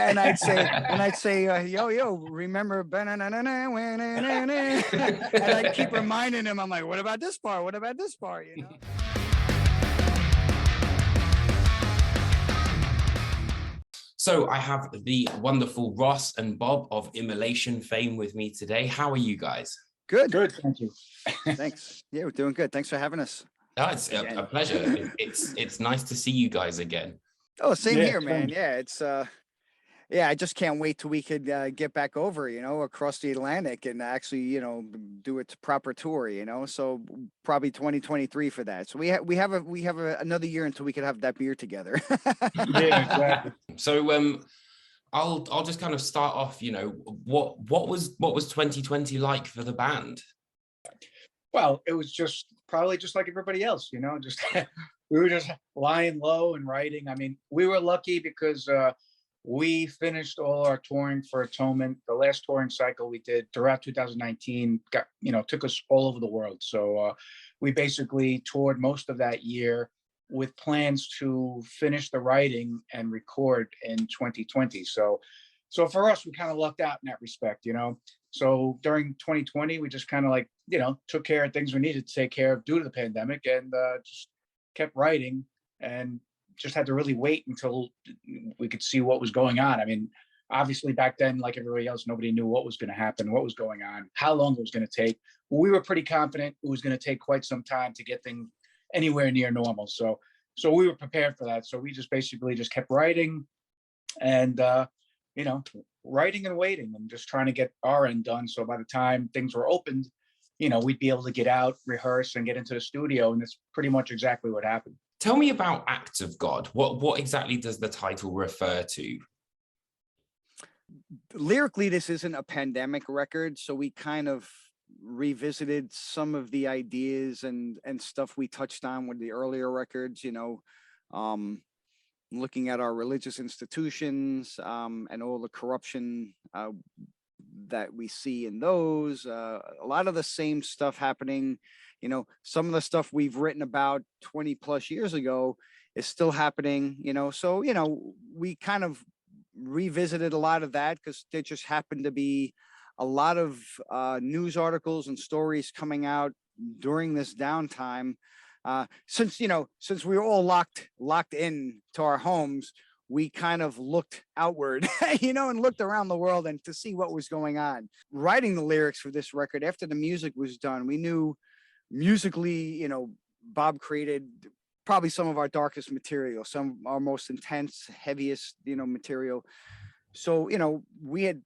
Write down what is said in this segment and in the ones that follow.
And I'd say, yo, remember, and I'd keep reminding him. I'm like, what about this part? What about this part? You know. So I have the wonderful Ross and Bob of Immolation fame with me today. How are you guys? Good. Good, thank you. Thanks. Yeah, we're doing good. Thanks for having us. Oh, it's a pleasure. It's nice to see you guys again. Oh, same Yeah, here, man. Yeah, it's yeah, I just can't wait till we could get back over, across the Atlantic and actually, do its proper tour, So probably 2023 for that. So we have another year until we could have that beer together. Yeah, exactly. So I'll just kind of start off, what was 2020 like for the band? Well, it was probably just like everybody else, just we were just lying low and writing. I mean, we were lucky because we finished all our touring for Atonement. The last touring cycle we did throughout 2019 took us all over the world. So we basically toured most of that year with plans to finish the writing and record in 2020. So for us, we kind of lucked out in that respect, So during 2020, we just kind of took care of things we needed to take care of due to the pandemic, and just kept writing and just had to really wait until we could see what was going on. I mean, obviously back then, like everybody else, nobody knew what was going to happen, what was going on, how long it was going to take. We were pretty confident it was going to take quite some time to get things anywhere near normal. So we were prepared for that. So we just basically just kept writing and, writing and waiting and just trying to get our end done. So by the time things were opened, we'd be able to get out, rehearse, and get into the studio. And that's pretty much exactly what happened. Tell me about Acts of God. What exactly does the title refer to? Lyrically, this isn't a pandemic record, so we kind of revisited some of the ideas and stuff we touched on with the earlier records, looking at our religious institutions and all the corruption that we see in those. A lot of the same stuff happening. Some of the stuff we've written about 20 plus years ago is still happening, so, we kind of revisited a lot of that because there just happened to be a lot of news articles and stories coming out during this downtime. Since we were all locked in to our homes, we kind of looked outward, and looked around the world and to see what was going on. Writing the lyrics for this record, after the music was done, we knew musically, Bob created probably some of our darkest material, some of our most intense, heaviest, material. So, we had,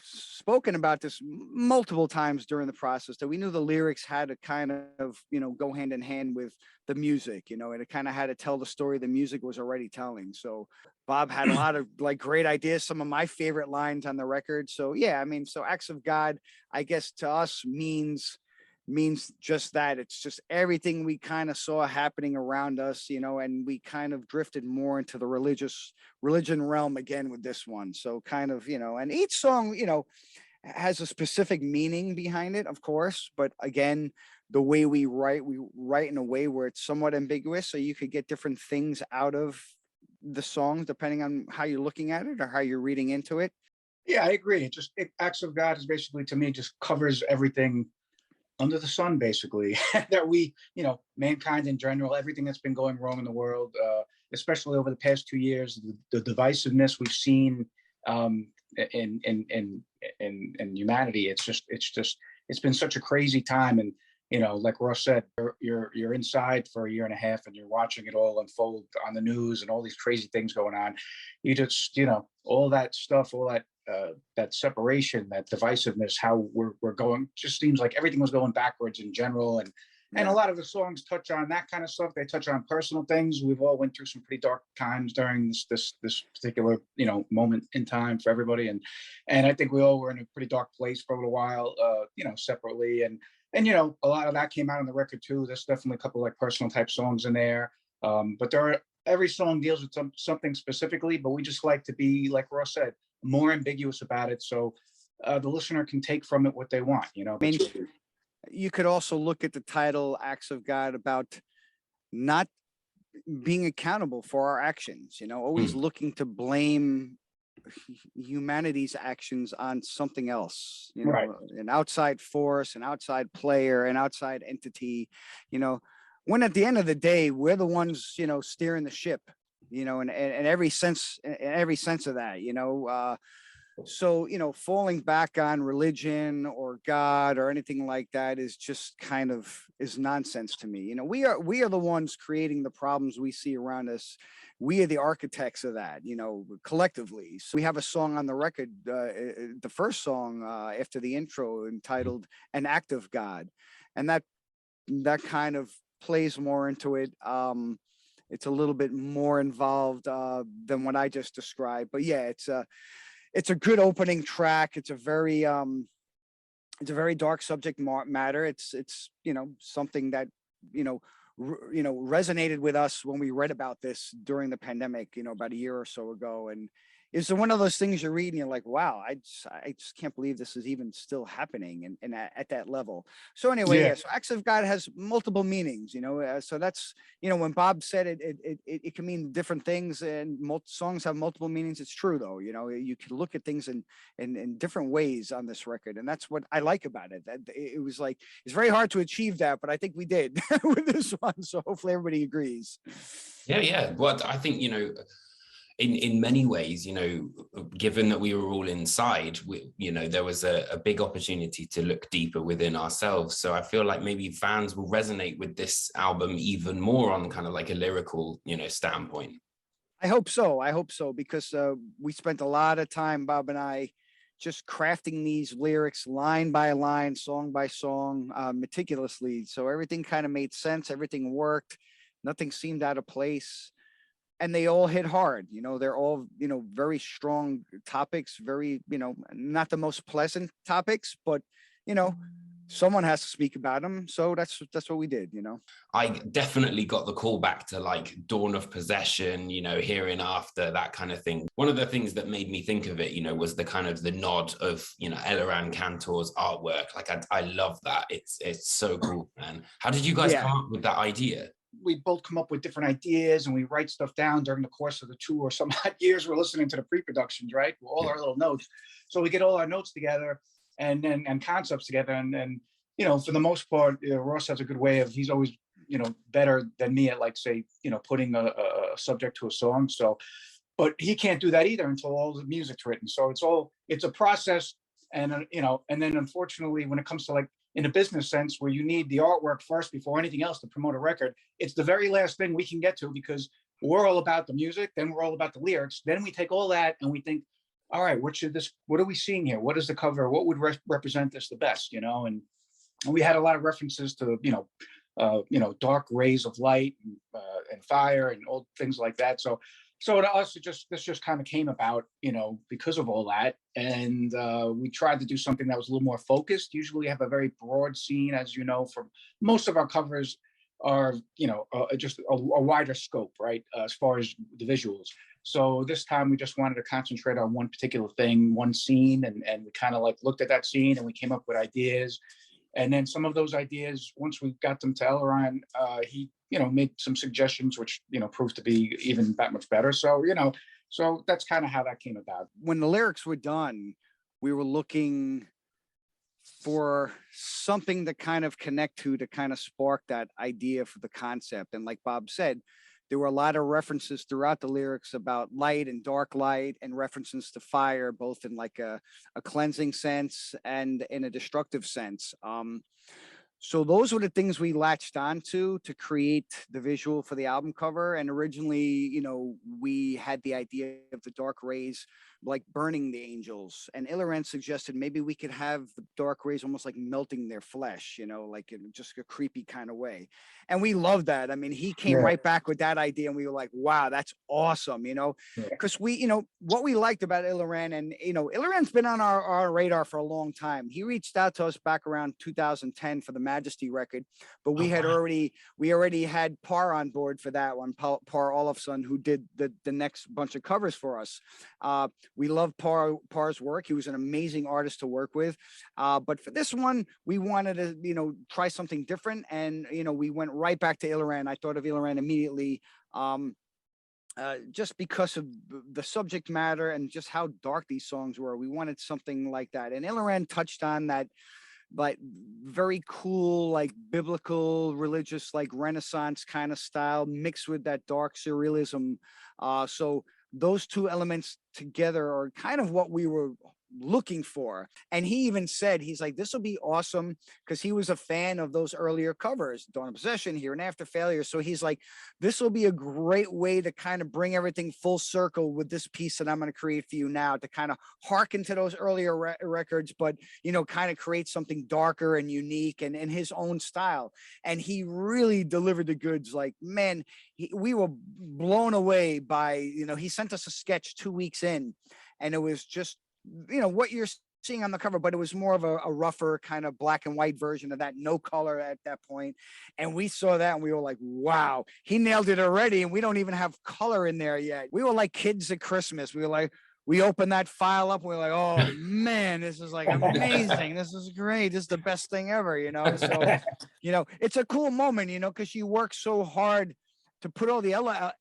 spoken about this multiple times during the process, that we knew the lyrics had to kind of, go hand in hand with the music, and it kind of had to tell the story the music was already telling. So Bob had a lot of great ideas, some of my favorite lines on the record. So yeah, I mean, so Acts of God, I guess to us means just that. It's just everything we kind of saw happening around us, and we kind of drifted more into the religion realm again with this one. So kind of, and each song, has a specific meaning behind it, of course, but again, the way we write in a way where it's somewhat ambiguous, so you could get different things out of the songs depending on how you're looking at it or how you're reading into it. Yeah, I agree. Acts of God is basically, to me, just covers everything under the sun, basically, that we, mankind in general, everything that's been going wrong in the world, especially over the past 2 years, the divisiveness we've seen in humanity. It's been such a crazy time. And, like Ross said, you're inside for a year and a half and you're watching it all unfold on the news and all these crazy things going on. You just, all that stuff, all that, that separation, that divisiveness, how we're going, just seems like everything was going backwards in general. And a lot of the songs touch on that kind of stuff. They touch on personal things. We've all went through some pretty dark times during this particular, moment in time for everybody. And I think we all were in a pretty dark place for a little while, separately. And a lot of that came out on the record too. There's definitely a couple personal type songs in there. But every song deals with something specifically, but we just like to be, like Ross said, more ambiguous about it, so the listener can take from it what they want. I mean, you could also look at the title Acts of God about not being accountable for our actions, always looking to blame humanity's actions on something else, Right. an outside force, an outside player, an outside entity, you know, when at the end of the day, we're the ones, steering the ship, in every sense of that, so, falling back on religion or God or anything like that is just kind of is nonsense to me. We are the ones creating the problems we see around us. We are the architects of that, collectively. So we have a song on the record, the first song after the intro, entitled "An Act of God," and that kind of plays more into it. It's a little bit more involved than what I just described, but yeah, it's a good opening track. It's a very dark subject matter. It's something that resonated with us when we read about this during the pandemic, about a year or so ago. And it's one of those things you read and you're like, wow, I just can't believe this is even still happening and at that level. So anyway, Yeah. so acts of God has multiple meanings, so that's, when Bob said it can mean different things, and songs have multiple meanings. It's true though, you can look at things in different ways on this record. And that's what I like about it. That it was like, it's very hard to achieve that, but I think we did with this one. So hopefully everybody agrees. Yeah. Well, I think, in many ways, given that we were all inside, there was a big opportunity to look deeper within ourselves. So I feel like maybe fans will resonate with this album even more on kind of like a lyrical, standpoint. I hope so, because we spent a lot of time, Bob and I, just crafting these lyrics line by line, song by song, meticulously. So everything kind of made sense. Everything worked. Nothing seemed out of place. And they all hit hard. They're all, very strong topics, very, not the most pleasant topics, but, someone has to speak about them. So that's what we did, I definitely got the call back to like Dawn of Possession, Herein After, that kind of thing. One of the things that made me think of it, was the kind of the nod of, Eliran Kantor's artwork. Like I love that. It's so cool, man. How did you guys come up with that idea? We both come up with different ideas and we write stuff down during the course of the 2 or some odd years we're listening to the pre-productions, right? All our little notes. So we get all our notes together and concepts together. And for the most part, Ross has a good way of, he's always, better than me at, like, say, putting a subject to a song. So, but he can't do that either until all the music's written. So it's a process. And, and then unfortunately, when it comes to, like, in a business sense, where you need the artwork first before anything else to promote a record, it's the very last thing we can get to, because we're all about the music, then we're all about the lyrics. Then we take all that and we think, all right, what are we seeing here? What is the cover? What would represent this the best? And we had a lot of references to, dark rays of light and fire and all things like that. So to us, this just kind of came about, because of all that. And we tried to do something that was a little more focused. Usually we have a very broad scene, as you know, from most of our covers are, just a wider scope, right? As far as the visuals. So this time we just wanted to concentrate on one particular thing, one scene, and we kind of like looked at that scene and we came up with ideas. And then some of those ideas, once we got them to Eliran, he made some suggestions, which, proved to be even that much better. So, so that's kind of how that came about. When the lyrics were done, we were looking for something to kind of connect to kind of spark that idea for the concept. And like Bob said, there were a lot of references throughout the lyrics about light and dark light, and references to fire, both in like a cleansing sense and in a destructive sense. So those were the things we latched onto to create the visual for the album cover. And originally, we had the idea of the dark rays like burning the angels. And Eliran suggested maybe we could have the dark rays almost like melting their flesh, like in just a creepy kind of way. And we loved that. I mean, he came right back with that idea and we were like, wow, that's awesome, because we, what we liked about Eliran, and, Eliran's been on our radar for a long time. He reached out to us back around 2010 for the Majesty record, but we already had Parr on board for that one, Parr Olofsson, who did the next bunch of covers for us. We love Parr's work. He was an amazing artist to work with. But for this one, we wanted to, try something different. And, we went right back to Eliran. I thought of Eliran immediately. just because of the subject matter and just how dark these songs were. We wanted something like that. And Ilan touched on that, but very cool, like biblical, religious, like Renaissance kind of style mixed with that dark surrealism. So those two elements together are kind of what we were looking for. And he even said, he's like, this will be awesome, because he was a fan of those earlier covers, Dawn of Possession, Here and After, Failure. So he's like, this will be a great way to kind of bring everything full circle with this piece that I'm going to create for you now, to kind of hearken to those earlier records, but, you know, kind of create something darker and unique and in his own style. And he really delivered the goods. Like, man, we were blown away by, you know, he sent us a sketch 2 weeks in, and it was just, you know, what you're seeing on the cover, but it was more of a rougher kind of black and white version of that, no color at that point. And we saw that and we were like, wow, he nailed it already. And we don't even have color in there yet. We were like kids at Christmas. We were like, we opened that file up. And we were like, oh man, this is like amazing. This is great. This is the best thing ever, you know? So, you know, it's a cool moment, you know, because you work so hard to put all the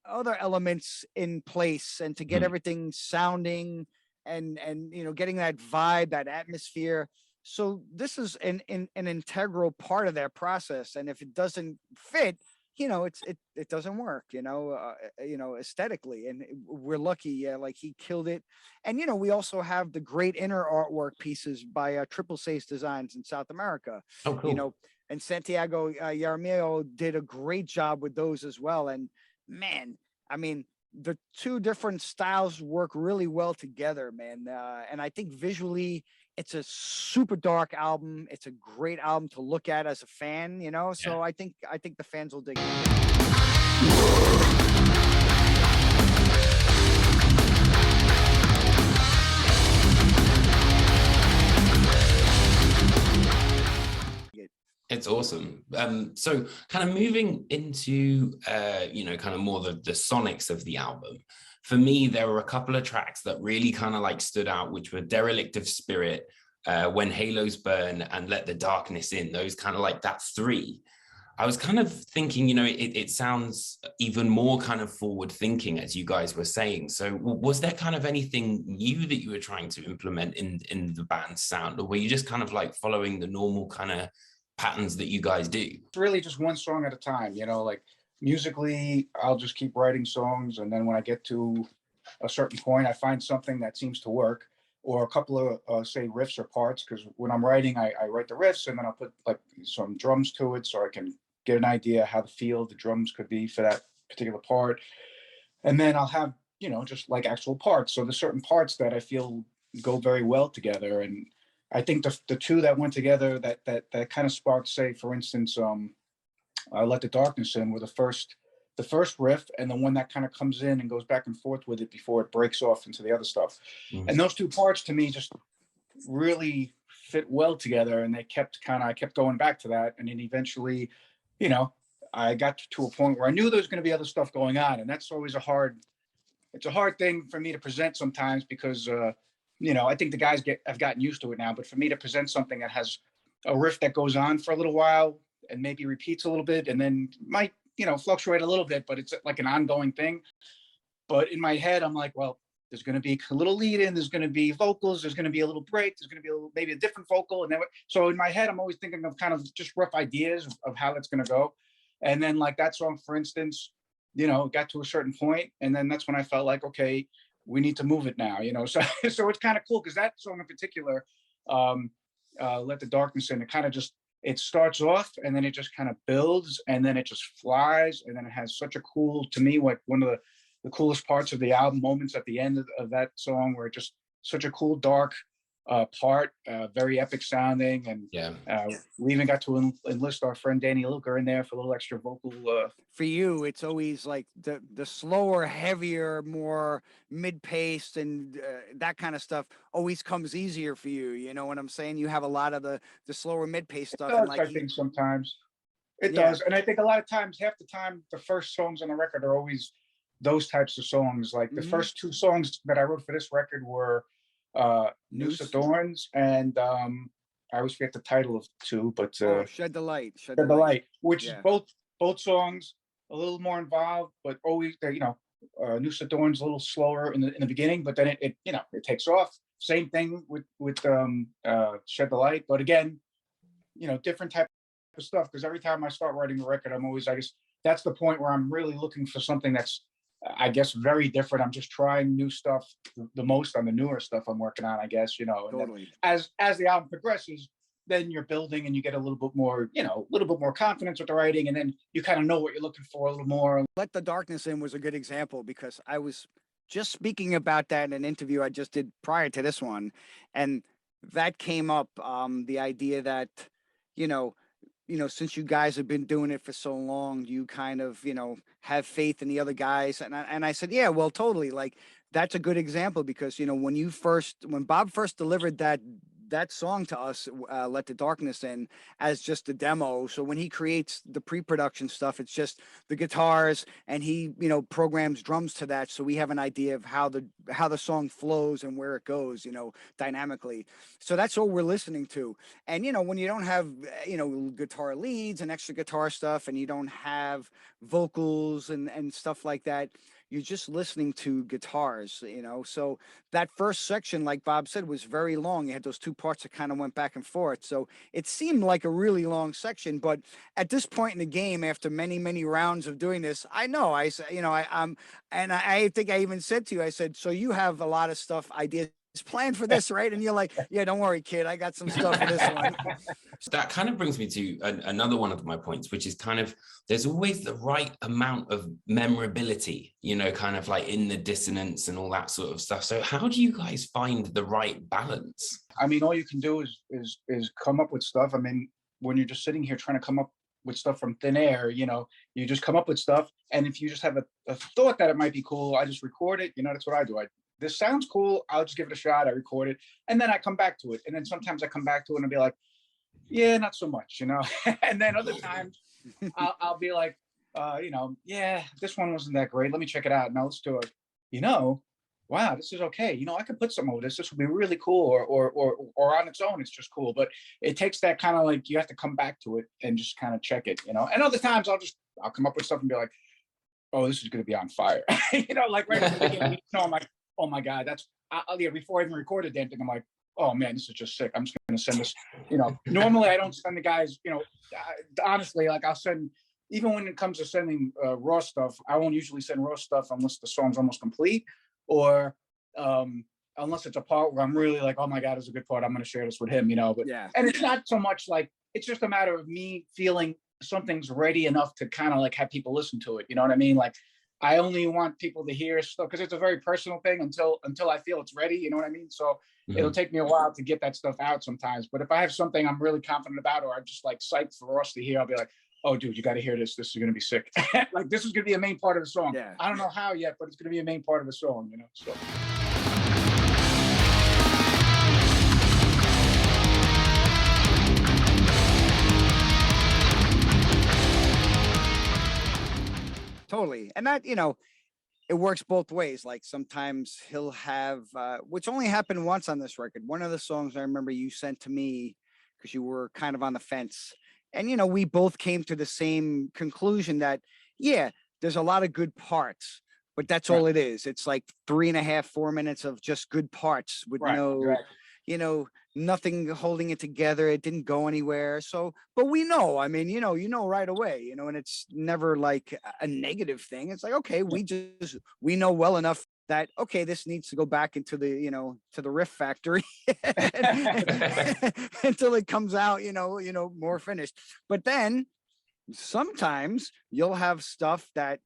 other elements in place and to get everything sounding and you know, getting that vibe, that atmosphere. So this is an integral part of that process. And if it doesn't fit, you know, it doesn't work, you know, aesthetically. And we're lucky, yeah, like he killed it. And you know, we also have the great inner artwork pieces by Triple Six Designs in South America. Oh, cool. You know, and Santiago Yaramillo did a great job with those as well. And man, I mean, the two different styles work really well together, man. And I think visually, it's a super dark album. It's a great album to look at as a fan, you know. So I think the fans will dig it. It's awesome. So kind of moving into, you know, kind of more the sonics of the album. For me, there were a couple of tracks that really kind of like stood out, which were Derelict of Spirit, When Halos Burn, and Let the Darkness In. Those kind of like that three. I was kind of thinking, you know, it sounds even more kind of forward thinking, as you guys were saying. So was there kind of anything new that you were trying to implement in the band's sound, or were you just kind of like following the normal kind of patterns that you guys do? It's really just one song at a time, you know, like musically, I'll just keep writing songs. And then when I get to a certain point, I find something that seems to work, or a couple of, say, riffs or parts. Because when I'm writing, I write the riffs and then I'll put like some drums to it so I can get an idea how the feel the drums could be for that particular part. And then I'll have, you know, just like actual parts. So there's certain parts that I feel go very well together. And I think the two that went together that kind of sparked, say, for instance, Let the Darkness In were the first riff, and the one that kind of comes in and goes back and forth with it before it breaks off into the other stuff. And those two parts to me just really fit well together, and I kept going back to that. And then eventually, you know, I got to a point where I knew there was going to be other stuff going on. And that's always it's a hard thing for me to present sometimes, because you know, I think the guys have gotten used to it now, but for me to present something that has a riff that goes on for a little while and maybe repeats a little bit and then might, you know, fluctuate a little bit, but it's like an ongoing thing. But in my head, I'm like, well, there's going to be a little lead in, there's going to be vocals, there's going to be a little break, there's going to be maybe a different vocal. And then, so in my head, I'm always thinking of kind of just rough ideas of how that's going to go. And then like that song, for instance, you know, got to a certain point, and then that's when I felt like, okay, we need to move it now, you know. So it's kind of cool, because that song in particular, Let the Darkness In, it kind of just, it starts off and then it just kind of builds and then it just flies, and then it has such a cool, to me, like one of the coolest parts of the album, moments at the end of that song, where it just such a cool dark part, very epic sounding. And we even got to enlist our friend Danny Luker in there for a little extra vocal. For you, it's always like the slower, heavier, more mid-paced and that kind of stuff always comes easier for you. You know what I'm saying? You have a lot of the slower mid-paced stuff. Does, and like I think sometimes it does. And I think a lot of times, half the time, the first songs on the record are always those types of songs. Like the first two songs that I wrote for this record were Noose of Thorns, and I always forget the title of two, but Shed the Light. Shed the Light, which is both songs a little more involved, but always, you know, Noose at Dawn's a little slower in the beginning, but then it you know, it takes off. Same thing with Shed the Light, but again, you know, different type of stuff, because every time I start writing a record, I'm always, I guess that's the point where I'm really looking for something that's, I guess, very different. I'm just trying new stuff the most on the newer stuff I'm working on, I guess, you know. And then Totally. as the album progresses, then you're building and you get a little bit more, you know, a little bit more confidence with the writing, and then you kind of know what you're looking for a little more. Let the Darkness In was a good example, because I was just speaking about that in an interview I just did prior to this one. And that came up, the idea that, you know, since you guys have been doing it for so long, you kind of, have faith in the other guys. And I said, yeah, well, totally. Like, that's a good example, because, when Bob first delivered that song to us, Let the Darkness In, as just a demo. So when he creates the pre-production stuff, it's just the guitars, and he, programs drums to that. So we have an idea of how the song flows and where it goes, dynamically. So that's all we're listening to. And, when you don't have, guitar leads and extra guitar stuff, and you don't have vocals and stuff like that, you're just listening to guitars, so that first section, like Bob said, was very long. You had those two parts that kind of went back and forth. So it seemed like a really long section, but at this point in the game, after many, many rounds of doing this, I know, and I think I even said to you, I said, so you have a lot of stuff, ideas planned for this, right? And you're like, yeah, don't worry, kid, I got some stuff for this one. That kind of brings me to another one of my points, which is kind of, there's always the right amount of memorability, kind of like in the dissonance and all that sort of stuff. So how do you guys find the right balance? I mean, all you can do is come up with stuff. I mean, when you're just sitting here trying to come up with stuff from thin air, you just come up with stuff. And if you just have a thought that it might be cool, I just record it. That's what I do. This sounds cool. I'll just give it a shot. I record it, and then I come back to it. And then sometimes I come back to it and I'll be like, yeah, not so much, And then other times I'll be like, yeah, this one wasn't that great. Let me check it out. Now let's do it. Wow, this is okay. I could put some of this. This would be really cool. Or on its own, it's just cool. But it takes that kind of, like, you have to come back to it and just kind of check it, And other times I'll come up with stuff and be like, oh, this is going to be on fire. Like right at the beginning, I'm like, oh my God, before I even recorded the damn thing, I'm like, oh man, this is just sick. I'm just going to send this, normally I don't send the guys, honestly, like I'll send, even when it comes to sending raw stuff, I won't usually send raw stuff unless the song's almost complete, or unless it's a part where I'm really like, oh my God, it's a good part, I'm going to share this with him, but yeah. And it's not so much like, it's just a matter of me feeling something's ready enough to kind of like have people listen to it. You know what I mean? Like, I only want people to hear stuff because it's a very personal thing until I feel it's ready. You know what I mean? So it'll take me a while to get that stuff out sometimes. But if I have something I'm really confident about, or I'm just like psyched for us to hear, I'll be like, oh, dude, you got to hear this. This is going to be sick. Like, this is going to be a main part of the song. Yeah. I don't know how yet, but it's going to be a main part of the song, So. Totally. And that, it works both ways. Like, sometimes he'll have, which only happened once on this record. One of the songs I remember you sent to me, because you were kind of on the fence. And, we both came to the same conclusion that, yeah, there's a lot of good parts, but that's all it is. It's like 3.5, 4 minutes of just good parts with nothing holding it together. It didn't go anywhere. So, but we know, I mean, right away, and it's never like a negative thing. It's like, okay, we know well enough that, okay, this needs to go back into the, to the riff factory until it comes out, more finished. But then sometimes you'll have stuff that,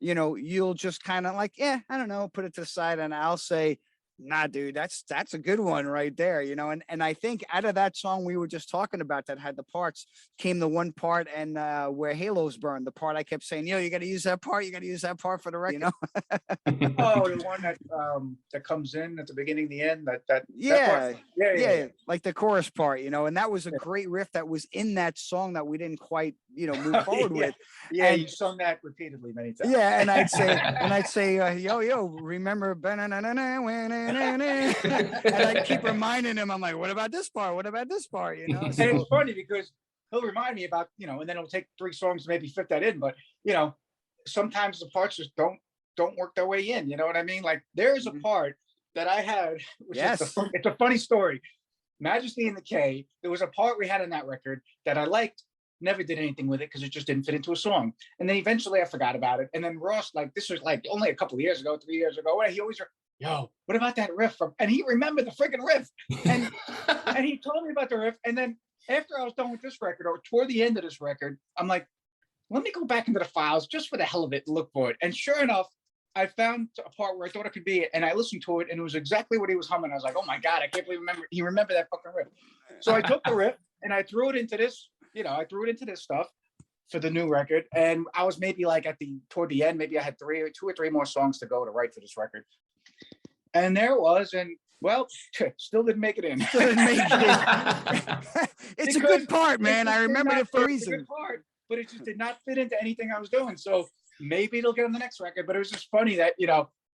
you'll just kind of like, yeah, I don't know, put it to the side, and I'll say, nah, dude, that's a good one right there, and I think out of that song we were just talking about that had the parts, came the one part and where Halos Burn, the part I kept saying, you got to use that part, for the record, Oh, the one that comes in at the beginning, the end, that yeah, part. Yeah, like the chorus part, and that was a great riff that was in that song that we didn't quite, move forward with. Yeah, and, you sung that repeatedly many times. Yeah, and I'd say, yo, remember, and I keep reminding him, I'm like, what about this part? What about this part? So, and it's funny because he'll remind me about, and then it'll take 3 songs to maybe fit that in. But, sometimes the parts just don't don't work their way in. You know what I mean? Like there is a Mhm. part that I had, which is Yes. it's a funny story. Majesty in the K, there was a part we had in that record that I liked, never did anything with it because it just didn't fit into a song. And then eventually I forgot about it. And then Ross, like this was like only a couple of years ago, 3 years ago, he always, yo, what about that riff from, and he remembered the freaking riff. And and he told me about the riff. And then after I was done with this record, or toward the end of this record, I'm like, let me go back into the files just for the hell of it and look for it. And sure enough, I found a part where I thought it could be, and I listened to it, and it was exactly what he was humming. I was like, oh my God, I can't believe he remembered that fucking riff. So I took the riff and I threw it into this, I threw it into this stuff for the new record. And I was maybe like toward the end, maybe I had 2 or 3 more songs to go to write for this record. And there it was, and well, still didn't make it in. Didn't make it. It's a good part, man. I remember it for a reason. It's a good part, but it just did not fit into anything I was doing. So maybe it'll get on the next record. But it was just funny that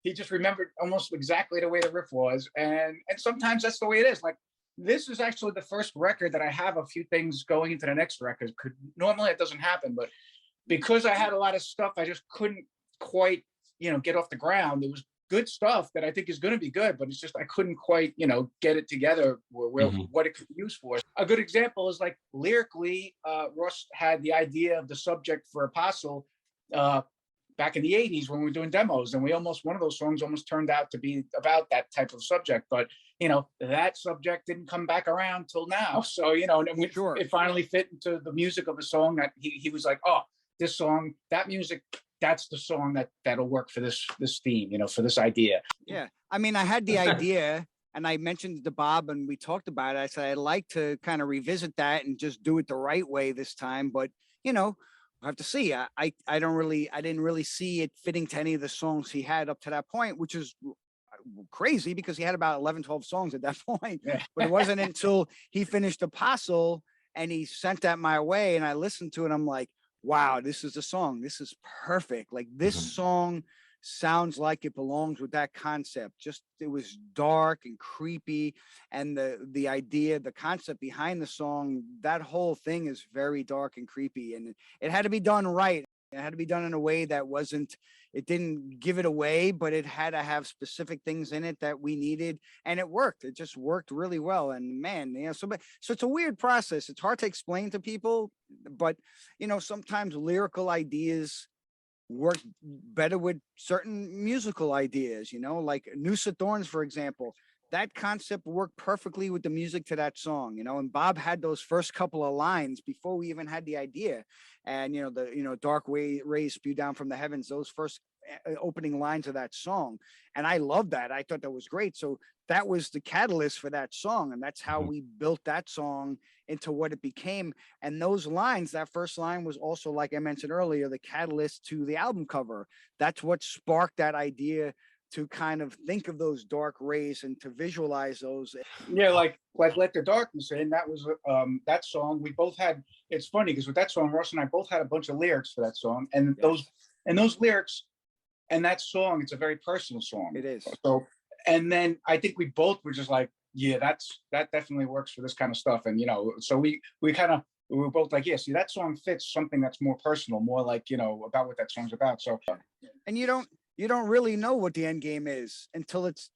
he just remembered almost exactly the way the riff was, and sometimes that's the way it is. Like this is actually the first record that I have a few things going into the next record. Normally it doesn't happen, but because I had a lot of stuff, I just couldn't quite get off the ground. It was good stuff that I think is going to be good, but it's just I couldn't quite get it together where what it could be used for. A good example is like lyrically, Ross had the idea of the subject for Apostle back in the 80s when we were doing demos, and one of those songs almost turned out to be about that type of subject, but that subject didn't come back around till now. So and Sure. It finally fit into the music of the song that he was like, oh, this song, that music, that's the song that'll work for this theme, for this idea. Yeah, I mean, I had the idea, and I mentioned it to Bob, and we talked about it. I said I'd like to kind of revisit that and just do it the right way this time, but I have to see. I didn't really see it fitting to any of the songs he had up to that point, which is crazy because he had about 11, 12 songs at that point. Yeah. But it wasn't until he finished Apostle and he sent that my way, and I listened to it. I'm like, wow, this is the song. This is perfect. Like this song sounds like it belongs with that concept. Just it was dark and creepy, and the idea, the concept behind the song, that whole thing is very dark and creepy, and it had to be done right. It had to be done in a way that it didn't give it away, but it had to have specific things in it that we needed, and it worked. It just worked really well. And man, so it's a weird process. It's hard to explain to people, but sometimes lyrical ideas work better with certain musical ideas, like Noose of Thorns, for example. That concept worked perfectly with the music to that song, and Bob had those first couple of lines before we even had the idea. And, dark rays spew down from the heavens, those first opening lines of that song. And I loved that. I thought that was great. So that was the catalyst for that song. And that's how we built that song into what it became. And those lines, that first line was also, like I mentioned earlier, the catalyst to the album cover. That's what sparked that idea to kind of think of those dark rays and to visualize those. Yeah, like Let the Darkness In, that was that song. We both had, it's funny because with that song, Ross and I both had a bunch of lyrics for that song. And those lyrics and that song, it's a very personal song. It is. So, and then I think we both were just like, yeah, that definitely works for this kind of stuff. And so we were both like, yeah, see, that song fits something that's more personal, more like, about what that song's about. So and you don't really know what the end game is until it's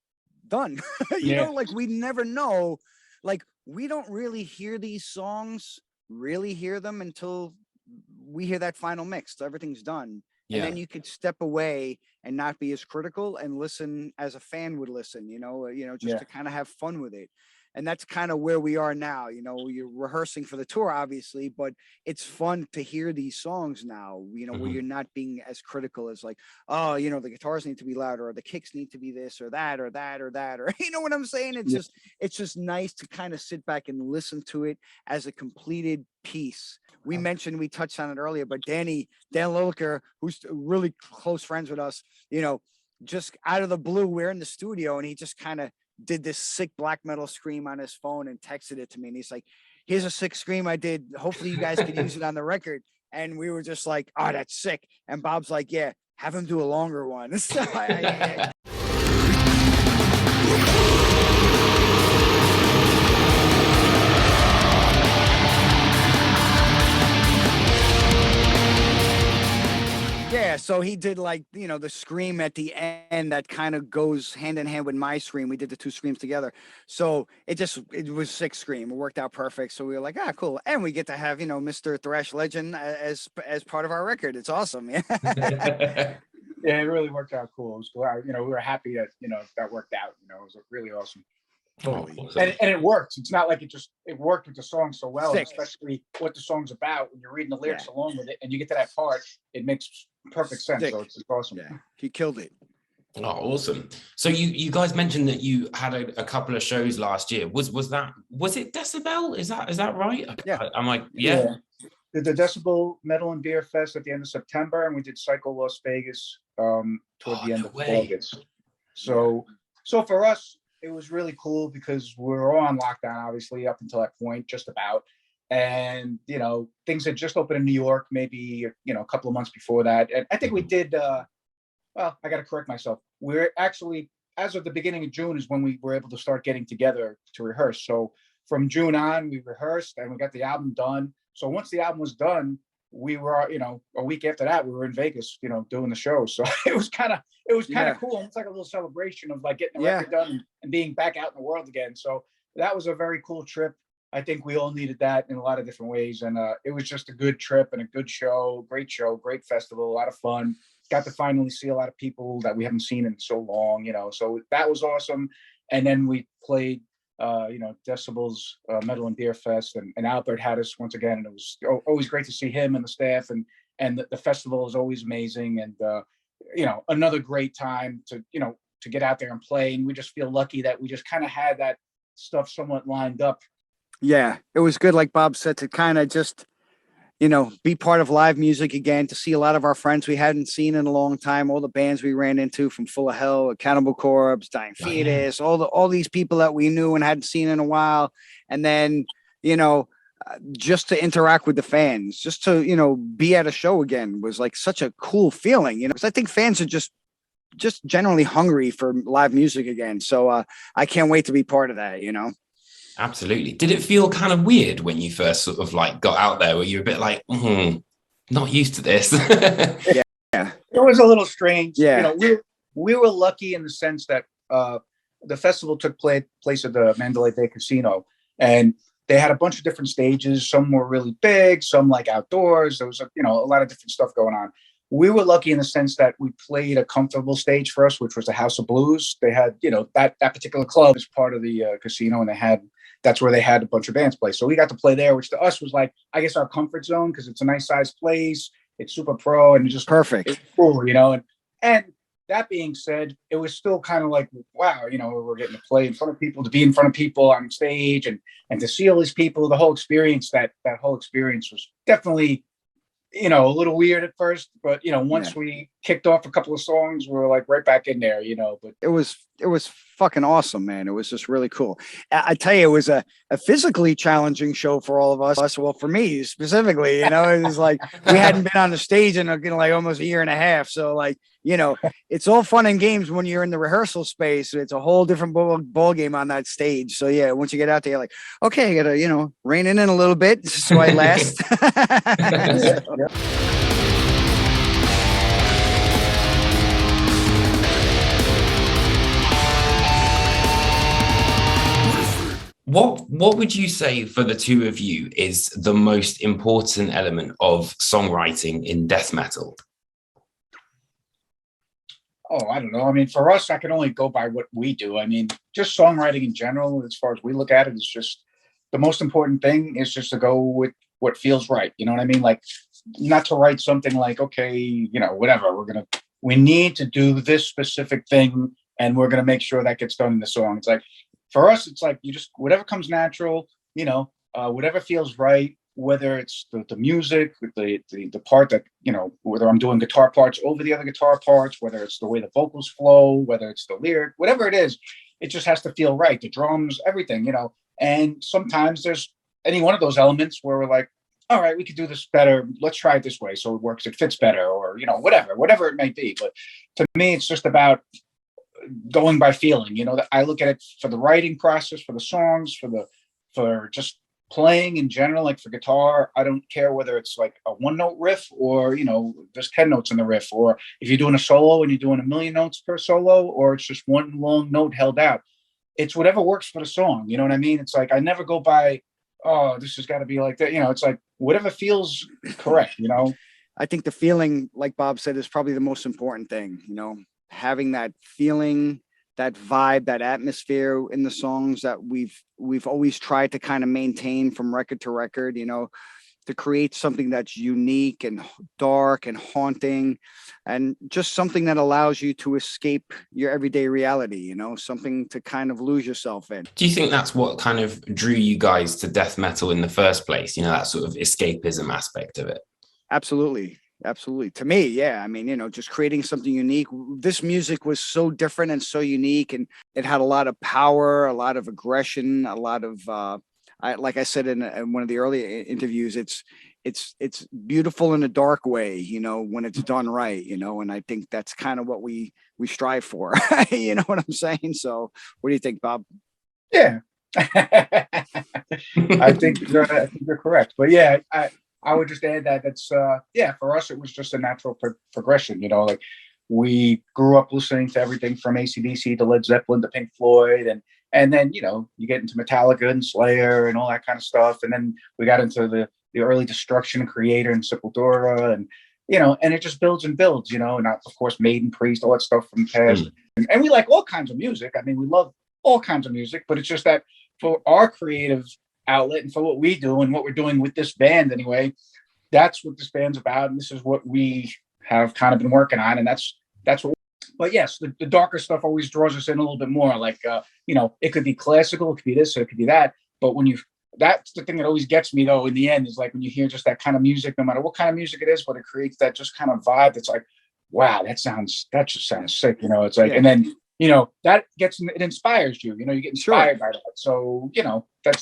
done. Like we never know. Like we don't really hear these songs, hear them until we hear that final mix. So everything's done. Yeah. And then you could step away and not be as critical and listen as a fan would listen, just to kind of have fun with it. And that's kind of where we are now. You're rehearsing for the tour, obviously, but it's fun to hear these songs now, where you're not being as critical as like, oh, the guitars need to be louder, or the kicks need to be this or that, or that, or that, or you know what I'm saying? It's just nice to kind of sit back and listen to it as a completed piece. We touched on it earlier, but Dan Lilliker, who's really close friends with us, just out of the blue, we're in the studio and he just kind of did this sick black metal scream on his phone and texted it to me. And he's like, here's a sick scream I did. Hopefully you guys can use it on the record. And we were just like, oh, that's sick. And Bob's like, yeah, have him do a longer one. So so he did like, the scream at the end that kind of goes hand in hand with my scream. We did the two screams together. So it was sick scream. It worked out perfect. So we were like, cool. And we get to have, Mr. Thrash Legend as part of our record. It's awesome. Yeah. Yeah, it really worked out cool. It was glad, we were happy that, that worked out. It was really awesome. Totally. Awesome. And it worked. It's not like it worked with the song so well, Sick. especially what the song's about. When you're reading the lyrics Yeah. along with it and you get to that part, it makes perfect sense. Sick. So it's awesome. Yeah, he killed it. Oh, awesome. So you guys mentioned that you had a couple of shows last year. Was it Decibel? Is that right? Yeah. I'm like, yeah. Did the Decibel Metal and Beer Fest at the end of September, and we did Psycho Las Vegas toward the end of August. So for us, it was really cool because we were all on lockdown, obviously, up until that point, just about. And, things had just opened in New York, maybe, a couple of months before that. And I think we did, well, I got to correct myself. We're actually, as of the beginning of June is when we were able to start getting together to rehearse. So from June on, we rehearsed and we got the album done. So once the album was done, we were, a week after that, we were in Vegas, doing the show. So it was kind of cool. It's like a little celebration of like getting the record done and being back out in the world again. So that was a very cool trip. I think we all needed that in a lot of different ways. And it was just a good trip and a good show, great festival, a lot of fun. Got to finally see a lot of people that we haven't seen in so long, so that was awesome. And then we played Decibel's Metal and Beer Fest, and Albert had us once again, and it was always great to see him and the staff, and the festival is always amazing, and another great time to get out there and play. And we just feel lucky that we just kind of had that stuff somewhat lined up. Yeah, it was good, like Bob said, to kind of just be part of live music again, to see a lot of our friends we hadn't seen in a long time, all the bands we ran into from Full of Hell, Cannibal Corpse, Dying Fetus, all these people that we knew and hadn't seen in a while. And then, just to interact with the fans, just to, be at a show again was like such a cool feeling, because I think fans are just generally hungry for live music again. So I can't wait to be part of that, Absolutely. Did it feel kind of weird when you first sort of like got out there? Were you a bit like, not used to this? Yeah, it was a little strange. Yeah, we were lucky in the sense that the festival took place at the Mandalay Bay Casino, and they had a bunch of different stages. Some were really big, some like outdoors. There was a lot of different stuff going on. We were lucky in the sense that we played a comfortable stage for us, which was the House of Blues. They had, that particular club is part of the casino, and that's where they had a bunch of bands play. So we got to play there, which to us was like, I guess, our comfort zone, because it's a nice sized place. It's super pro and just perfect. It's cool, and that being said, it was still kind of like, wow, we're getting to play in front of people, to be in front of people on stage, and to see all these people, the whole experience, that whole experience was definitely, a little weird at first, but once we kicked off a couple of songs, we were like right back in there, but it was fucking awesome, man. It was just really cool. I tell you, it was a physically challenging show for all of us. Well, for me specifically, it was like we hadn't been on the stage in like almost a year and a half. So like, it's all fun and games when you're in the rehearsal space. It's a whole different ball game on that stage. So yeah, once you get out there, you're like, okay, I gotta, rein it in a little bit so I last. What would you say for the two of you is the most important element of songwriting in death metal? Oh, I don't know. I mean, for us, I can only go by what we do. I mean, just songwriting in general, as far as we look at it, is just the most important thing is just to go with what feels right. You know what I mean? Like, not to write something like, okay, whatever, we need to do this specific thing, and we're going to make sure that gets done in the song. It's like, for us, it's like, you just, whatever comes natural, whatever feels right, whether it's the music, the part that, whether I'm doing guitar parts over the other guitar parts, whether it's the way the vocals flow, whether it's the lyric, whatever it is, it just has to feel right. The drums, everything, and sometimes there's any one of those elements where we're like, all right, we could do this better. Let's try it this way so it works, it fits better, or, whatever it may be. But to me, it's just about going by feeling. I look at it for the writing process, for the songs, for just playing in general, like for guitar, I don't care whether it's like a 1-note riff or, there's 10 notes in the riff, or if you're doing a solo and you're doing a million notes per solo, or it's just one long note held out. It's whatever works for the song. You know what I mean? It's like, I never go by, oh, this has got to be like that. It's like whatever feels correct, I think the feeling, like Bob said, is probably the most important thing, having that feeling, that vibe, that atmosphere in the songs that we've always tried to kind of maintain from record to record, to create something that's unique and dark and haunting, and just something that allows you to escape your everyday reality, something to kind of lose yourself in. Do you think that's what kind of drew you guys to death metal in the first place? That sort of escapism aspect of it? Absolutely. To me, yeah. I mean, just creating something unique. This music was so different and so unique, and it had a lot of power, a lot of aggression, a lot of, like I said in one of the early interviews, it's beautiful in a dark way, when it's done right, and I think that's kind of what we strive for. You know what I'm saying? So what do you think, Bob? Yeah. I think you're correct. But yeah, I would just add that that's for us it was just a natural progression. Like we grew up listening to everything from AC/DC to Led Zeppelin to Pink Floyd, and then you get into Metallica and Slayer and all that kind of stuff, and then we got into the early Destruction, Creator, and Sepultura, and and it just builds and builds, and of course Maiden, Priest, all that stuff from the past, and we like all kinds of music. I mean, we love all kinds of music, but it's just that for our creative outlet and for what we do and what we're doing with this band anyway, that's what this band's about, and this is what we have kind of been working on, and that's what. But yes, the darker stuff always draws us in a little bit more. Like it could be classical, it could be this, or it could be that. But that's the thing that always gets me though in the end, is like when you hear just that kind of music, no matter what kind of music it is, but it creates that just kind of vibe that's like, wow, that just sounds sick. It's like, and then that it inspires you. You get inspired by that. So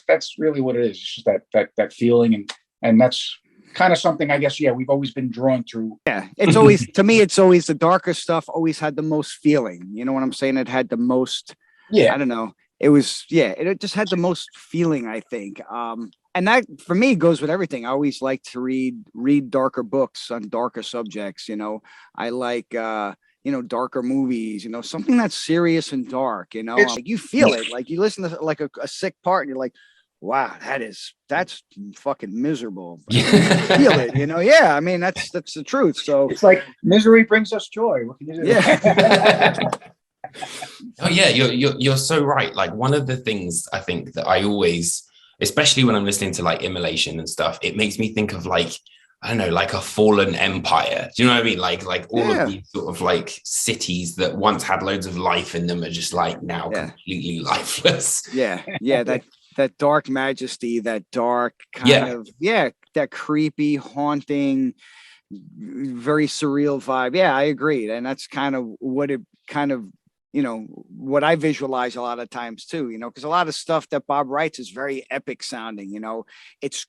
that's really what it is. It's just that feeling, and that's kind of something, I guess, we've always been drawn through. Yeah, it's always, to me, it's always the darker stuff always had the most feeling. You know what I'm saying? It had the most, I don't know. It was, it just had the most feeling, I think. And that for me goes with everything. I always like to read darker books on darker subjects. I like, darker movies, something that's serious and dark, like you feel it, like you listen to like a sick part and you're like, wow, that's fucking miserable. You feel it, Yeah, I mean, that's the truth. So it's like misery brings us joy. What can you do? Yeah. Oh yeah, you're so right. Like one of the things I think that I always, especially when I'm listening to like Immolation and stuff, it makes me think of like, I don't know, like a fallen empire. Do you know what I mean? Like all of these sort of like cities that once had loads of life in them are just like now completely lifeless. Yeah. That dark majesty, that dark kind of, that creepy, haunting, very surreal vibe. Yeah, I agree. And that's kind of what it kind of, what I visualize a lot of times too, because a lot of stuff that Bob writes is very epic sounding, it's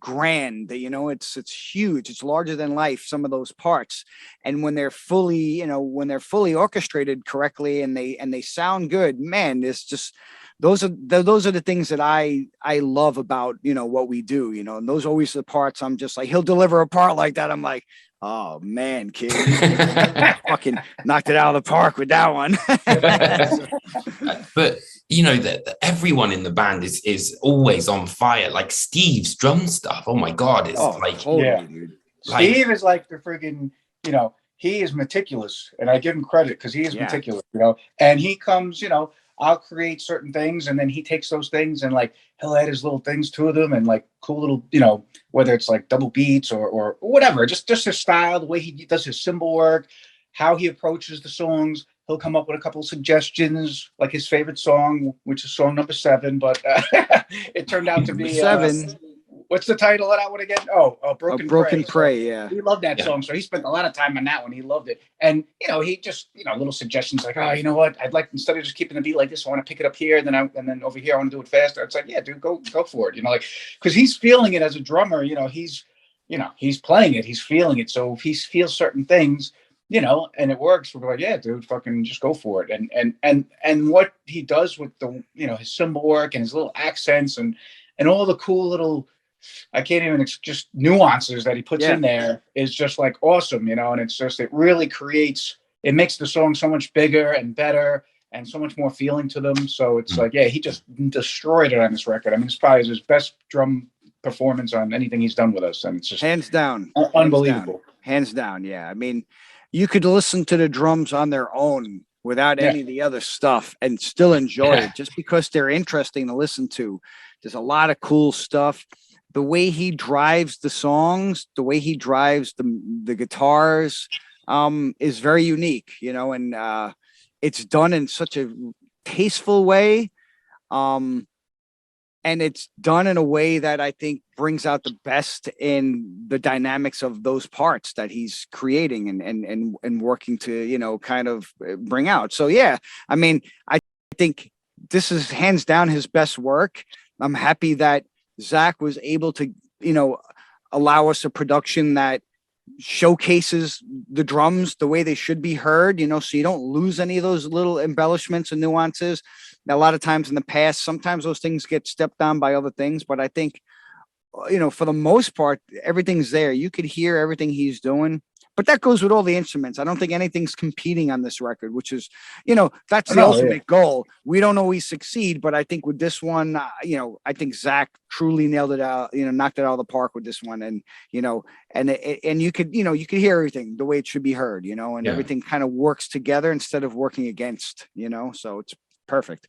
grand, it's huge, it's larger than life, some of those parts. And when they're fully, orchestrated correctly and they sound good, man, it's just, those are the things that I love about, what we do, and those are always the parts I'm just like, he'll deliver a part like that. I'm like, oh man, kid, fucking knocked it out of the park with that one. But that everyone in the band is always on fire. Like Steve's drum stuff. Oh my God. It's totally, dude. Steve is like the friggin', he is meticulous, and I give him credit because he is meticulous, and he comes, I'll create certain things, and then he takes those things and like he'll add his little things to them and like cool little, whether it's like double beats or whatever, just his style, the way he does his cymbal work, how he approaches the songs. He'll come up with a couple of suggestions, like his favorite song, which is song number 7, but it turned out to be 7. What's the title of that one again? Oh, Broken Prey. So yeah. He loved that song. So he spent a lot of time on that one. He loved it. And, he just, little suggestions like, oh, you know what? I'd like, instead of just keeping the beat like this, I want to pick it up here. And then over here, I want to do it faster. It's like, yeah, dude, go for it. Like, cause he's feeling it as a drummer, he's playing it, he's feeling it. So if he feels certain things, and it works, we're like, yeah, dude, fucking just go for it. And what he does with the, his cymbal work and his little accents and and all the cool little, I can't even just nuances that he puts in there is just like awesome, you know. And it's just, it really creates, it makes the song so much bigger and better and so much more feeling to them. So it's like, yeah, he just destroyed it on this record. I mean, it's probably his best drum performance on anything he's done with us, and it's just hands down, unbelievable. Hands down. Yeah. I mean, you could listen to the drums on their own without any of the other stuff and still enjoy it just because they're interesting to listen to. There's a lot of cool stuff. The way he drives the songs, the way he drives the guitars, is very unique, you know, and it's done in such a tasteful way. And it's done in a way that I think brings out the best in the dynamics of those parts that he's creating and working to, you know, kind of bring out. So, yeah, I mean, I think this is hands down his best work. I'm happy that Zach was able to, you know, allow us a production that showcases the drums the way they should be heard, you know, so you don't lose any of those little embellishments and nuances. Now, a lot of times in the past, sometimes those things get stepped on by other things, but I think, you know, for the most part, everything's there. You could hear everything he's doing, but that goes with all the instruments. I don't think anything's competing on this record, which is, you know, that's the ultimate goal. We don't always succeed, but I think with this one, you know, I think Zach truly nailed it out, you know, knocked it out of the park with this one. And, you know, and you could, you know, you could hear everything the way it should be heard, you know, and everything kind of works together instead of working against, you know, so it's perfect.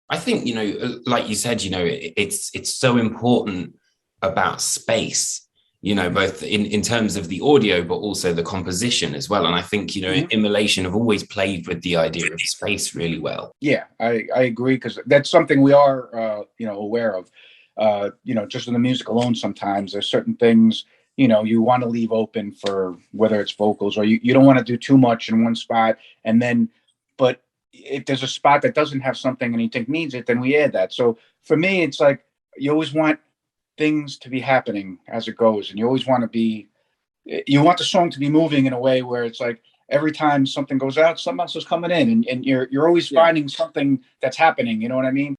I think, you know, like you said, you know, it's so important about space, you know, both in terms of the audio, but also the composition as well. And I think, you know, Immolation have always played with the idea of space really well. Yeah, I agree, because that's something we are, you know, aware of. You know, just in the music alone, sometimes there's certain things, you know, you want to leave open for whether it's vocals, or you don't want to do too much in one spot. And then, but if there's a spot that doesn't have something and you think needs it, then we add that. So for me, it's like, you always want things to be happening as it goes. And you always want to be, you want the song to be moving in a way where it's like, every time something goes out, something else is coming in, and you're always finding something that's happening. You know what I mean?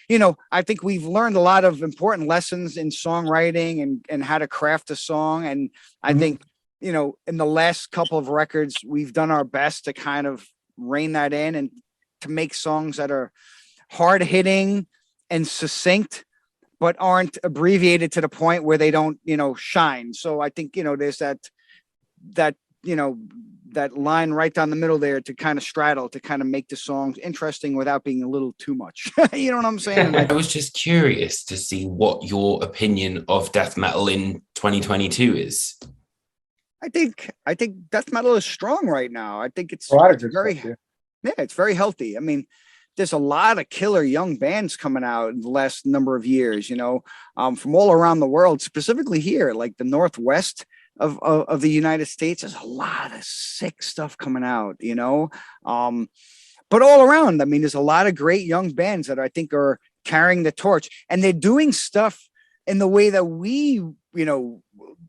You know, I think we've learned a lot of important lessons in songwriting and how to craft a song. And I think, you know, in the last couple of records, we've done our best to kind of rein that in and to make songs that are hard hitting and succinct, but aren't abbreviated to the point where they don't, you know, shine. So I think, you know, there's that, you know, that line right down the middle there to kind of straddle, to kind of make the songs interesting without being a little too much. You know what I'm saying? I was just curious to see what your opinion of death metal in 2022 is. I think death metal is strong right now. I think it's very, it's very healthy. I mean, there's a lot of killer young bands coming out in the last number of years, you know, from all around the world, specifically here, like the Northwest of the United States. There's a lot of sick stuff coming out, you know, but all around, I mean, there's a lot of great young bands that I think are carrying the torch, and they're doing stuff in the way that we, you know,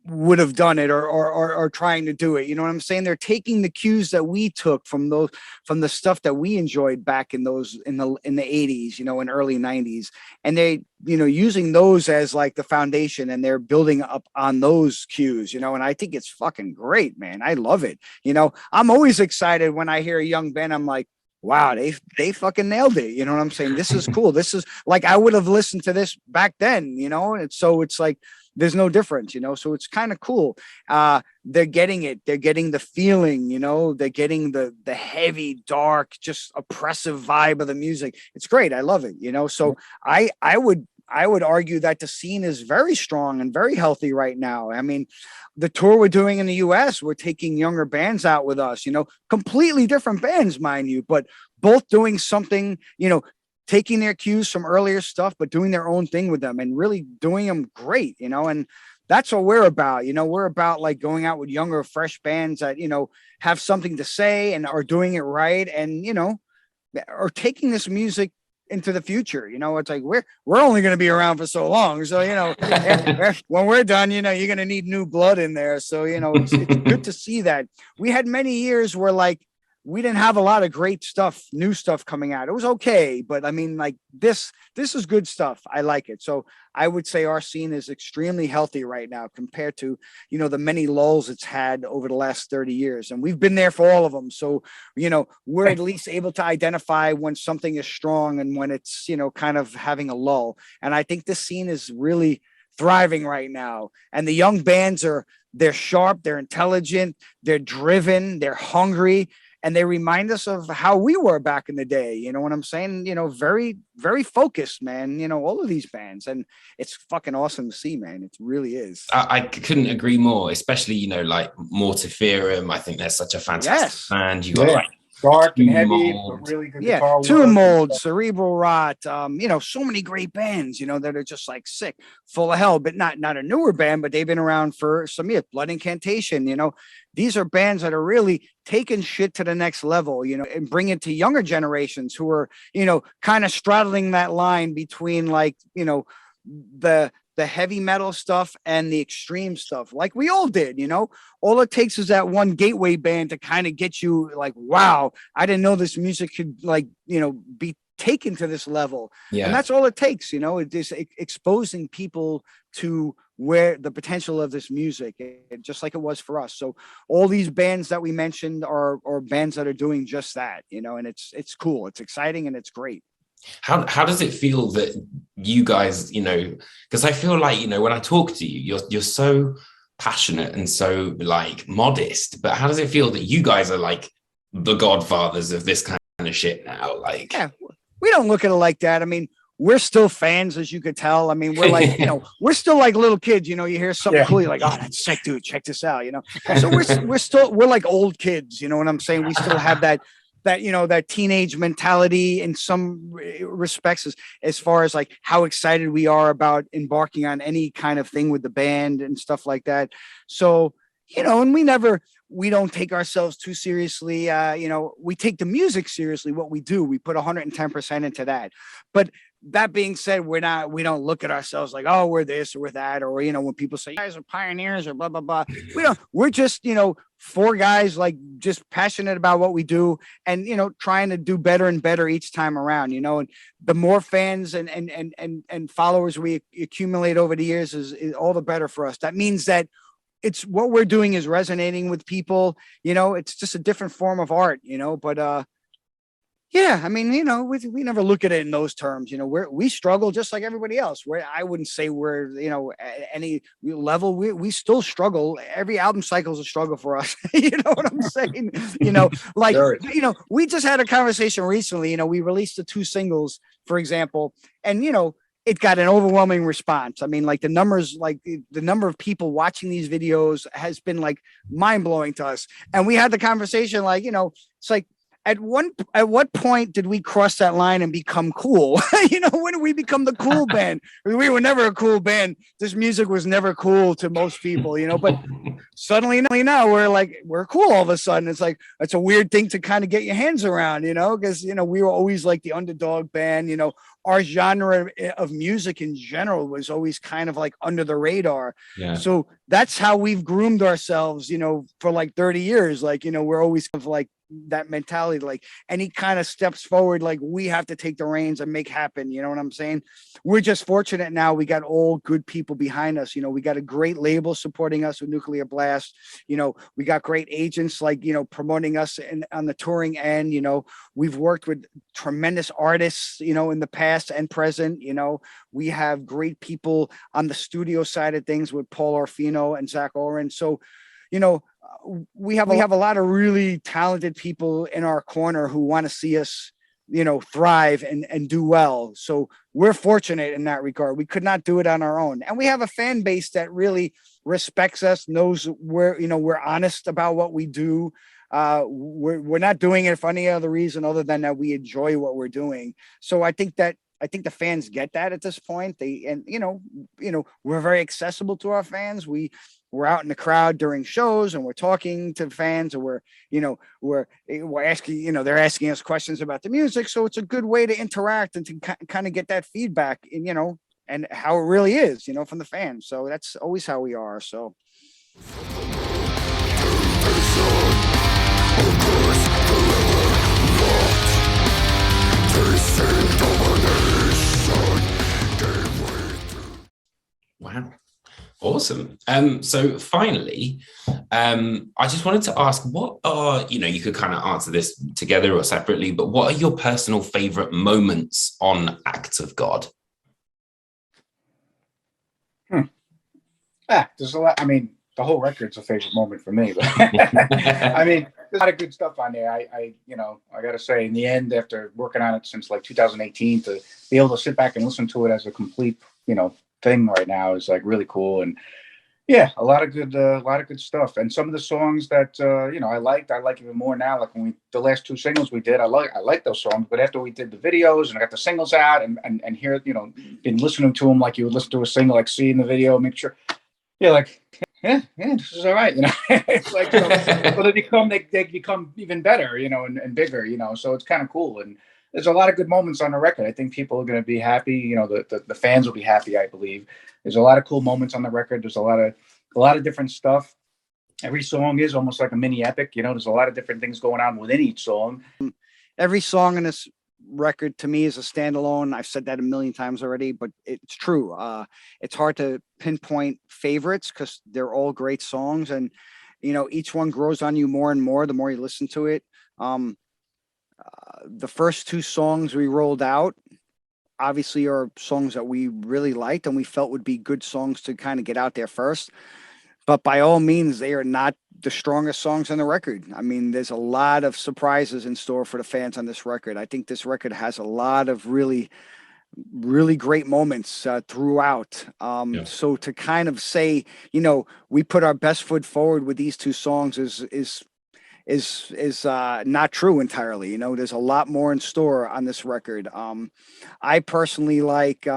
would have done it or trying to do it. You know what I'm saying? They're taking the cues that we took from the stuff that we enjoyed back in the 80s, you know, and early 90s. And they, you know, using those as like the foundation, and they're building up on those cues, you know, and I think it's fucking great, man. I love it. You know, I'm always excited when I hear a young band. I'm like, wow, they fucking nailed it. You know what I'm saying? This is cool. This is like, I would have listened to this back then, you know? And so it's like, there's no difference, you know? So it's kind of cool. They're getting it. They're getting the feeling, you know, they're getting the heavy, dark, just oppressive vibe of the music. It's great. I love it, you know? So I would argue that the scene is very strong and very healthy right now. I mean, the tour we're doing in the US, we're taking younger bands out with us, you know, completely different bands, mind you, but both doing something, you know, taking their cues from earlier stuff, but doing their own thing with them and really doing them great, you know, and that's what we're about. You know, we're about like going out with younger, fresh bands that, you know, have something to say and are doing it right. And, you know, are taking this music into the future. It's like we're only going to be around for so long. So when we're done, you're going to need new blood in there. So it's good to see that. We had many years where like we didn't have a lot of great stuff, new stuff coming out. It was okay, but I mean, like this is good stuff. I like it. So I would say our scene is extremely healthy right now compared to, the many lulls it's had over the last 30 years. And we've been there for all of them. So, we're at least able to identify when something is strong and when it's, kind of having a lull. And I think this scene is really thriving right now. And the young bands they're sharp, they're intelligent, they're driven, they're hungry. And they remind us of how we were back in the day. You know what I'm saying? Very, very focused, man. All of these bands. And it's fucking awesome to see, man. It really is. I couldn't agree more, especially, like Mortiferum. I think they're such a fantastic band. You got like dark and heavy, but really good guitar work. Tomb Mold, Cerebral Rot, so many great bands, that are just like sick, full of hell, but not a newer band, but they've been around for some years. Blood Incantation, these are bands that are really taking shit to the next level, and bring it to younger generations who are, kind of straddling that line between like, the heavy metal stuff and the extreme stuff, like we all did. All it takes is that one gateway band to kind of get you like, wow, I didn't know this music could like, be taken to this level. And that's all it takes. It is exposing people to where the potential of this music, just like it was for us. So all these bands that we mentioned are bands that are doing just that, and it's cool, it's exciting, and it's great. How does it feel that you guys, because I feel like, when I talk to you, you're so passionate and so like modest, but how does it feel that you guys are like the godfathers of this kind of shit now? Like, yeah, we don't look at it like that. I mean, we're still fans, as you could tell. I mean, we're like, we're still like little kids, you hear something cool, you're like, oh, that's sick, dude, check this out, So we're like old kids, you know what I'm saying? We still have that teenage mentality in some respects, as far as like how excited we are about embarking on any kind of thing with the band and stuff like that. So, and we don't take ourselves too seriously. We take the music seriously. What we do, we put 110% into that. But that being said, we don't look at ourselves like, oh, we're this or we're that, or, when people say you guys are pioneers or blah, blah, blah, we're just, four guys like just passionate about what we do and, trying to do better and better each time around, and the more fans and followers we accumulate over the years is all the better for us. That means that it's what we're doing is resonating with people, it's just a different form of art, but, yeah, I mean, we never look at it in those terms. We struggle just like everybody else. I wouldn't say we're, at any level. We still struggle. Every album cycle is a struggle for us. You know what I'm saying? Like, sure. We just had a conversation recently. We released the 2 singles, for example, and it got an overwhelming response. I mean, like the numbers, like the number of people watching these videos has been like mind blowing to us. And we had the conversation, like, it's like, at what point did we cross that line and become cool? When did we become the cool band? We were never a cool band. This music was never cool to most people, but suddenly now we're cool all of a sudden. It's like, it's a weird thing to kind of get your hands around, because, we were always like the underdog band, our genre of music in general was always kind of like under the radar. Yeah. So that's how we've groomed ourselves, for like 30 years. Like, we're always kind of like that mentality, like any kind of steps forward, like we have to take the reins and make happen. You know what I'm saying? We're just fortunate now. We got all good people behind us. We got a great label supporting us with Nuclear Blast. We got great agents, like, promoting us on the touring end. We've worked with tremendous artists, in the past and present. We have great people on the studio side of things with Paul Orfino and Zach Oren. So, we have a lot of really talented people in our corner who want to see us, thrive and do well. So we're fortunate in that regard. We could not do it on our own. And we have a fan base that really respects us, knows we're honest about what we do. We're not doing it for any other reason other than that we enjoy what we're doing. So I think I think the fans get that at this point. We're very accessible to our fans. We're out in the crowd during shows and we're talking to fans, and we're asking, they're asking us questions about the music. So it's a good way to interact and to kind of get that feedback and how it really is, from the fans. So that's always how we are. So. Wow. Awesome. So finally, I just wanted to ask, what are, you could kind of answer this together or separately, but what are your personal favorite moments on Acts of God? There's a lot. I mean, the whole record's a favorite moment for me, but I mean, there's a lot of good stuff on there. I got to say, in the end, after working on it since like 2018, to be able to sit back and listen to it as a complete, thing right now is like really cool. And yeah, a lot of good stuff. And some of the songs that I like even more now. Like when the last two singles we did, I like those songs. But after we did the videos and I got the singles out and here, been listening to them like you would listen to a single, like seeing the video, make sure. Yeah, like, yeah, this is all right, It's like, but they become even better, and bigger, So it's kind of cool, and there's a lot of good moments on the record. I think people are going to be happy. The fans will be happy. I believe there's a lot of cool moments on the record. There's a lot of different stuff. Every song is almost like a mini epic. There's a lot of different things going on within each song. Every song in this record to me is a standalone. I've said that a million times already, but it's true. It's hard to pinpoint favorites because they're all great songs, and each one grows on you more and more the more you listen to it. The first two songs we rolled out obviously are songs that we really liked and we felt would be good songs to kind of get out there first. But by all means, they are not the strongest songs on the record. I mean, there's a lot of surprises in store for the fans on this record. I think this record has a lot of really, really great moments throughout. So to kind of say, we put our best foot forward with these two songs is not true entirely. There's a lot more in store on this record. I personally like,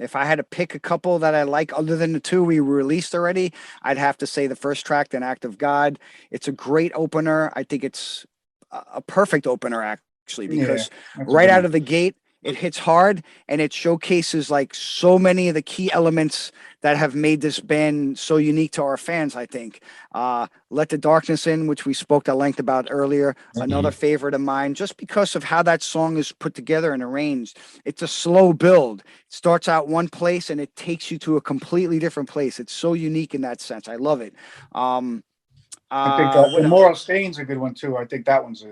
if I had to pick a couple that I like other than the two we released already, I'd have to say the first track, An Act of God. It's a great opener. I think it's a perfect opener actually, because right out of the gate, it hits hard and it showcases like so many of the key elements that have made this band so unique to our fans, I think. Let the Darkness In, which we spoke at length about earlier, another favorite of mine, just because of how that song is put together and arranged. It's a slow build. It starts out one place and it takes you to a completely different place. It's so unique in that sense. I love it. I think Immoral Stain's a good one too. I think that one's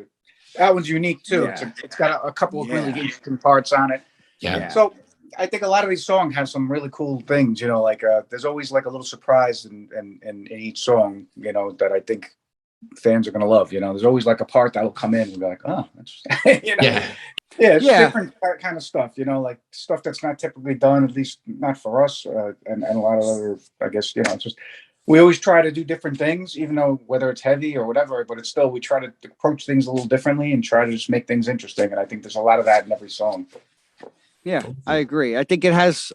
unique too. Yeah. It's got a couple of really interesting parts on it. Yeah. So I think a lot of these songs have some really cool things, like there's always like a little surprise in each song, that I think fans are going to love. There's always like a part that'll come in and be like, oh, that's, it's different kind of stuff, like stuff that's not typically done, at least not for us, and a lot of other, I guess, it's just, we always try to do different things, even though whether it's heavy or whatever, but it's still, we try to approach things a little differently and try to just make things interesting. And I think there's a lot of that in every song. Yeah, I agree. I think it has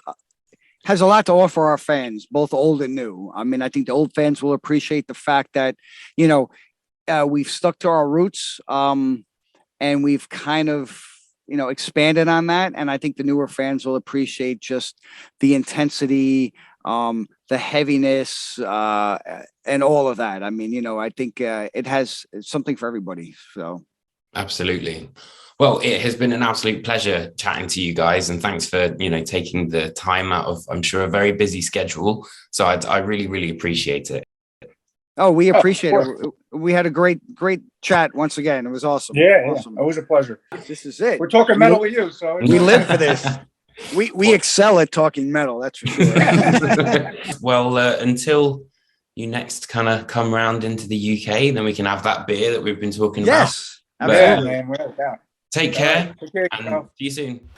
a lot to offer our fans, both old and new. I mean, I think the old fans will appreciate the fact that, we've stuck to our roots, and we've kind of, expanded on that. And I think the newer fans will appreciate just the intensity, the heaviness, and all of that. I mean, I think it has something for everybody. So. Absolutely. Well, it has been an absolute pleasure chatting to you guys, and thanks for, taking the time out of, I'm sure, a very busy schedule. So I really, really appreciate it. Oh, we appreciate it. We had a great chat once again. It was awesome. Yeah, awesome. It was a pleasure. This is it. We're talking metal with you, so we live for this. We excel at talking metal, that's for sure. Well, until you next kind of come round into the UK, then we can have that beer that we've been talking about. Yes, absolutely. Yeah, man, without doubt. Take care, Take care, and see you soon.